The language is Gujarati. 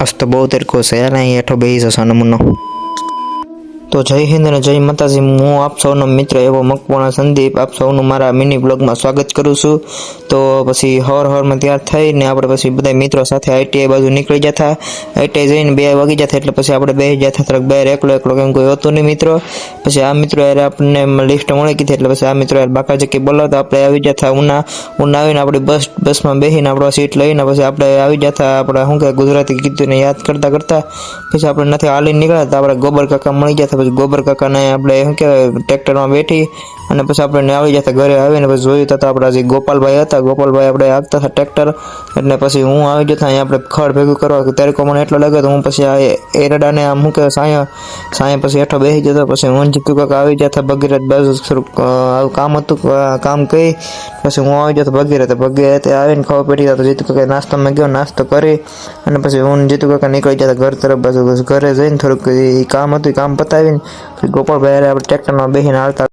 आज तो बहुत तेरे को से नहीं एठो बेही जसो नमूनो। तो जय हिंद ने जय माताजी। हूँ आप सौनो मित्र एवो मकवाणा संदीप आप सौनु मारा मिनी ब्लॉग में स्वागत करूँ छूं। तो पछी हर हर में तैयार थईने आपणे पछी बधा मित्रों साथे आईटीआई बाजू निकળી जता। आईटीआई जईने 2 वागी जता એટલે પછી આપણે બેહી જતા થોડક બહાર એકલો કેમ કોઈ હતું નહીં મિત્રો। પછી આ મિત્રો યાર આપણને લિફ્ટ મળી ગઈ એટલે પછી આ મિત્રો યાર બાકાજી બોલાવતા આપણે આવી જતા। ઉના આવીને આપણી બસમાં બેહીને આપણો સીટ લઈને પછી આપણે આવી જતા। આપણે શું કે ગુજરાતી ગીતોને યાદ કરતા કરતા પછી આપણે નથી હાલી નીકળ્યા તો આપણે ગોબર કાકા મળી જતા। પછી ગોબર કાકાને આપણે શું કે ટ્રેક્ટરમાં બેઠી અને પછી આપણે આવી જતા। ઘરે આવીને પછી જોયું તો આપણા જે ગોપાલભાઈ હતા, ગોપાલભાઈ આપણે હાંકતા હતા ટ્રેક્ટર એટલે પછી હું આવી જતા। અહીંયા આપણે ખડ ભેગું કરવા ત્યારે મને એટલો લાગ્યો તો હું પછી આ એરડાને આમ શું કે સાયા પછી હેઠો બેસી જતો। પછી હું જીતુ કાકા આવી જતા ભગીરથ બાજુ થોડુંક આવું કામ હતું, કામ કરી પછી હું આવી જતો ભગીરથે આવીને ખબર પડી તો જીતુ કાકા નાસ્તામાં ગયો, નાસ્તો કરી અને પછી હું જીતુ કાકા નીકળી જતા ઘર તરફ બાજુ। ઘરે જઈને થોડુંક કામ હતું, કામ પતાવીને ગોપાલભાઈ આપણે ટ્રેક્ટરમાં બેસીને હાલતા